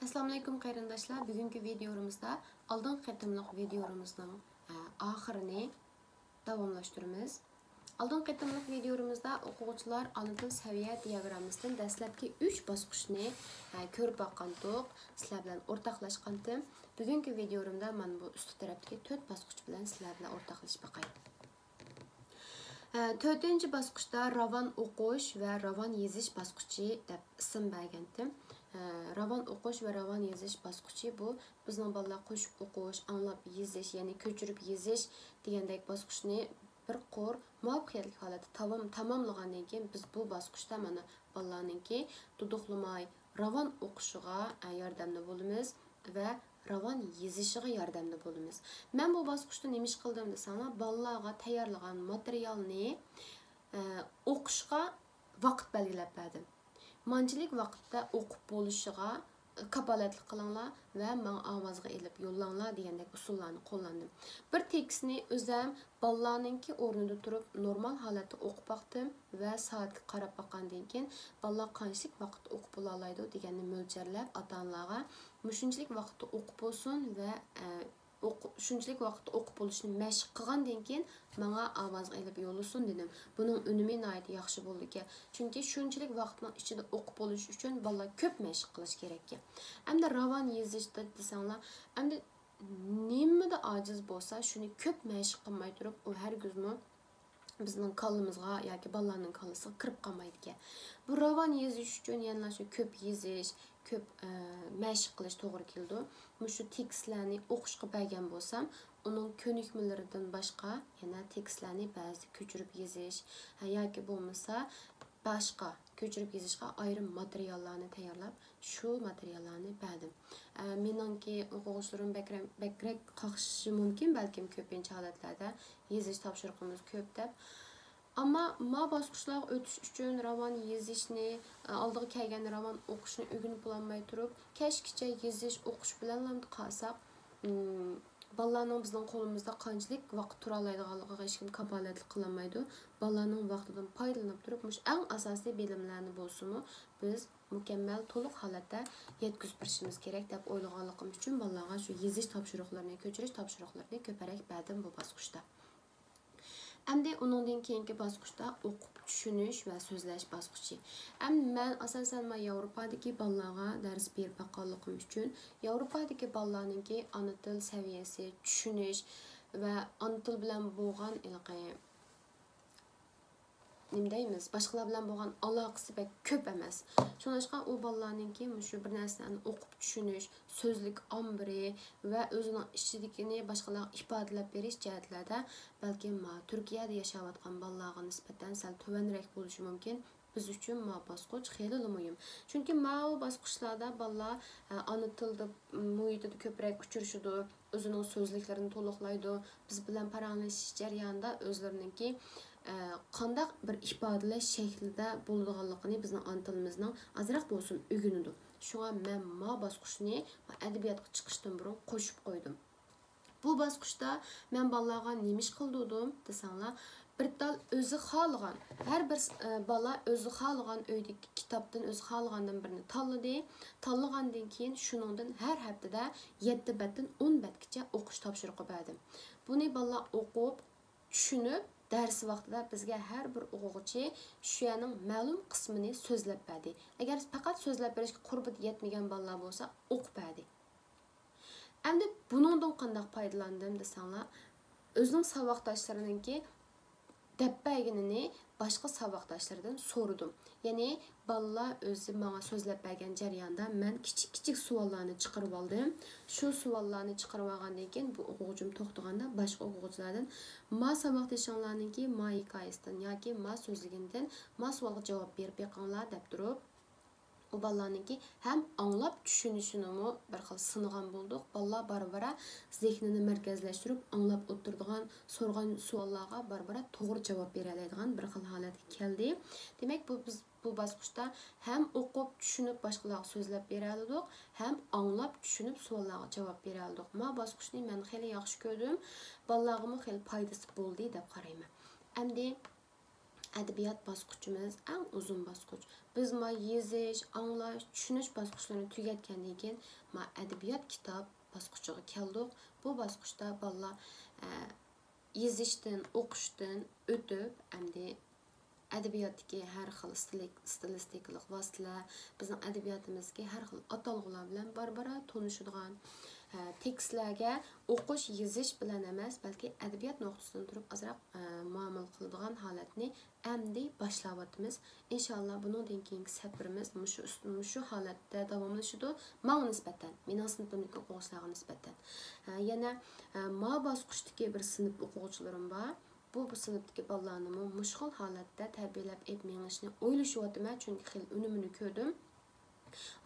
Assalamu alaykum qarindoshlar. Bugungi videomizda oldin qitimliq videomizning oxirini davomlashtiramiz. Oldin qitimliq videomizda o'quvchilar ana til saviya diagrammasidan dastlabki 3 bosqichni ko'rib boqqandik. Sizlar bilan o'rtoqlashgandim. Bugungi videomda men bu ustki tarafdagi 4 bosqich bilan sizlar bilan o'rtoqlashib boqay. 4-chi bosqichda ravon o'qish va ravon yozish bosqichi deb ism bergandim. Ravon o'qish va ravon yozish bosqichi bu bizning bolalar qo'shib o'qish, anglab yozish, ya'ni ko'chirib yozish degandek bosqichni bir qo'r muvaffaqiyatli holatda tamomlagandan keyin biz bu bosqichda mana bolalarningki duduqlamay ravon o'qishiga yordamda bo'lamiz va ravon yozishiga yordamda bo'lamiz. Men bu bosqichda nima ish qildim desanglar, bolalarga tayyorlagan materialni o'qishga vaqt belgilab berdim. Manchilik vaqtda o'qib bo'lishiga kapolatlik qilinglar va men ovozga elib yo'llanglar degandek usullarni qo'llandim. Bir tekstni o'zim bolalarningki o'rnida turib normal holatda o'qib baqdim va soatga qarab baqgandan keyin bolalar qanchalik vaqt o'qib bo'la oladi deganni mo'ljarlab ota-onalarga shunchalik vaqtda o'qib bo'lsin va shunchalik vaqtda o'qib bo'lishni mashq qilgandan keyin menga ovozga elib yo'llasin dedim. Buning unumi nihoyat yaxshi bo'ldiki, chunki shunchalik vaqtning ichida o'qib bo'lish uchun bolalar ko'p mashq qilish kerak. Hamda ravon yozishda desanglar, hamda nimada ojiz bo'lsa, shuni ko'p mashq qilmay turib, u hargizmi bizning qalbimizga yoki bolalarning qalbisiga kirib qolmaydi. Bu ravon yozish uchun yana shu ko'p yozish, ko'p mashq qilish to'g'ri keldi. Shu tekstlarni o'qishga bergan bo'lsam, uning ko'nikmalaridan boshqa yana tekstlarni ba'zi ko'chirib yozish yoki bo'lmasa boshqa ko'chirib yozishga ayrim materiallarni tayyorlab, shu materiallarni berdim. Meningki o'quvchilarim bakrak qaqshishi mumkin, balkim ko'pincha holatlarda yozish topshiriqimiz ko'p deb. Ammo ma bosqichlarga o'tish uchun ravon yozishni, oldiga kelgan ravon o'qishni o'rganib bo'lmay turib, kashkicha yozish, o'qish bilan qolsak, bolalarning bizning qo'limizda qanchalik vaqt tura oladiganligiga hech kim kapolatlik qilolmaydi. Bolalarning vaqtidan foydalanib turib, eng asosiy bilimlarni bo'lsa-mu, biz mukammal to'liq holatda yetkazib berishimiz kerak deb o'ylaganligim uchun bolalarga shu yozish topshiriqlarini, ko'chirish topshiriqlarini ko'parak berdim bu bosqichda. Endi uningdan keyingi bosqichda o'qib tushunish va so'zlash bosqichi. Men asosan Yevropadagi bolalarga dars berib boqqanligim uchun Yevropadagi bolalarningki ana til saviyasi, tushunish va ana til bilan bo'lgan nimdaymiz, boshqalar bilan bo'lgan aloqasi bek ko'p emas. Shuningga u bolalarningki shu bir narsani o'qib tushunish, so'zlik ombiri va o'zining ichidagini boshqalarga ifodalab berish jihatlarda balki Turkiyada yashayotgan bolalarga nisbatan sal tuvanroq bo'lishi mumkin. Biz uchun ma bosqich xeyli muhim. Chunki ma bosqichlarda bolalar ana tilda muhitida ko'proq uchrashadi, o'zining so'zliklarini to'liqlaydi. Biz bilan paranlashish jarayonida o'zlariningki qandaq bir ifodalash shaklida bo'ladiganligini bizning ana tilimizning azroq bo'lsin o'rganadi. Shunga men ma bosqichni adabiyotga chiqishdan burun qo'shib qo'ydim. Bu bosqichda men bolalarga nima ish qildim desanglar, bir tal o'zi xohlagan, har bir bola o'zi xohlagan uydagi kitobdan o'zi xohlagandan birini tanladi. Tanlagandan keyin shuningdan har haftada 7 batdan 10 batgacha o'qish topshiriqi berdim. Buni bolalar o'qib, tushunib dars vaqtida bizga har bir o'quvchi shu yerning ma'lum qismini so'zlab berdi. Agar faqat so'zlab berishga qurbati yetmagan bolalar bo'lsa, o'qib berdi. Endi buningdan qanday foydalandim desanglar, o'zining saboqdoshlarininki debbaginini boshqa saboqdoshlardan so'radim. Ya'ni bolalar o'zi menga so'zlab bergan jarayonda men kichik savollarni chiqarib oldim. Shu savollarni chiqarib olgandan keyin bu o'quvchim to'xtaganda boshqa o'quvchilardan ma saboqdoshlaringlarningki ma hikoyasidan yoki ma so'zligidan ma savolga javob berib beqinglar deb turib, o bolalarningki ham anglab tushunishini bir xil sinagan bo'ldik. Bolalar barbara zehnini markazlashtirib, anglab o'tiradigan, so'rgan savollarga barbara to'g'ri javob bera oladigan bir xil holatga keldi. Demak, biz bu bosqichda ham o'qib, tushunib boshqalarga so'zlab bera oldik, ham anglab, tushunib savollarga javob bera oldik. Ma bosqichni men xeyli yaxshi ko'rdim. Bolalarga xeyli foydasi bo'ldi deb qarayman. Endi Adabiyat bosqichimiz eng uzun bosqich. Biz ma yezish, anglash, tushunish bosqichlarini tugatgandan keyin ma adabiyot kitob bosqichiga keldik. Bu bosqichda bolalar yezishdan, o'qishdan o'tib, endi adabiyotdagi har xil stilistikalik vositalar, bizning adabiyotimizga har xil atalg'ular bilan barbara tanishadigan tekstlarga o'qish, yezish bilan emas, balki adabiyot nuqtasidan turib azroq muomala qiladigan holatni endi boshlayapmiz. Inshaalloh bundan keyingi safarimiz shu holatda davomlashadi. Menga nisbatan, mening sinfimdagi o'quvchilarga nisbatan. Yana ma bosqichdagi bir sinf o'quvchilarim bor. Bu sinfdagi bolalarni mushkul holatda tarbiyalab etmeyishni o'ylashyapman, chunki xil unumini ko'rdim.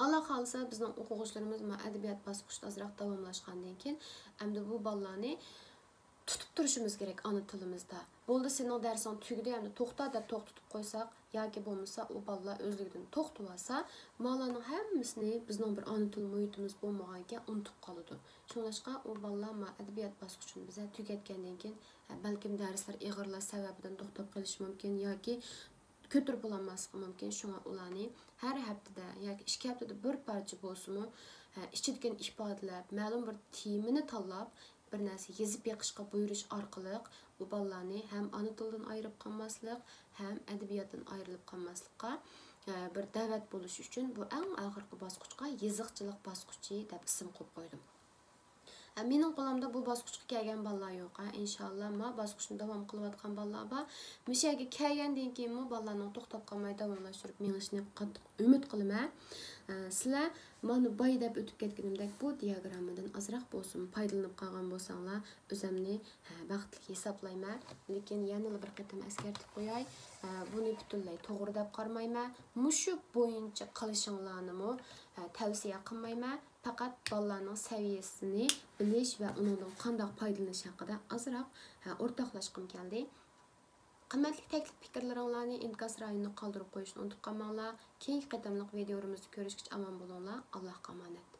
Allah xolisa bizning o'quvchilarimiz adabiyot bosqichida ozroq davomlashgandan keyin endi bu bolalarni tutib turishimiz kerak ana tilimizda. Bo'ldi, sening darsing tugdi, endi to'xta deb to'xtatib qo'ysak yoki bo'lmasa u bolalar o'zligidan to'xtab olsa, bolalarning hammasini bizning bir ana til muhitimiz bo'lmaganga unutib qoladi. Shuningdek, u bolalar adabiyot bosqichini biza tugatgandan keyin balkim darslar ig'irlash sababidan to'xtab qolishi mumkin yoki ko'tirib olmasligi mumkin. Shunga ularni har haftada yoki 2 haftada bir parcha bo'lsa-mu ichidagi ifodalar, ma'lum bir temani tanlab bir narsa yezib yiqishga buyurish orqali bu bolalarni ham ana tildan ayirib qolmaslik, ham adabiyotdan ayrilib qolmaslikqa bir da'vat bo'lish uchun bu eng oxirgi bosqichga yeziqchilik bosqichi deb ism qo'yib qo'ydim. Mening qo'limda bu bosqichga kelgan bolalar yo'q. Inshaalloh ma bosqichni davom qilayotgan bolalar bor. Mishaga kelgandan keyin bolalarning to'xtab qolmay davomlashtirib menishni qattiq umid qilaman. Sizlar mana boy deb o'tib ketganimdek bu diagrammadan azroq bo'lsin foydalanib qolgan bo'lsanglar, o'zimni baxtli hisoblayman. Lekin yana bir qatam eskartib qo'yay. Buni butunlay to'g'ri deb qaramayman. Mushu bo'yicha qilishinglarni tavsiya qilmayman. Faqat bolalarning saviyasini bilish va undan qanday foydalanish haqida azroq o'rtoqlashqim keldi. Qimmatli taklif fikrlaringlarni inkas rayonida qoldirib qo'yishni unutib qolmanglar. Keyingi qatamliq videolarimizni ko'rishgacha omon bo'linglar. Allohga omonat.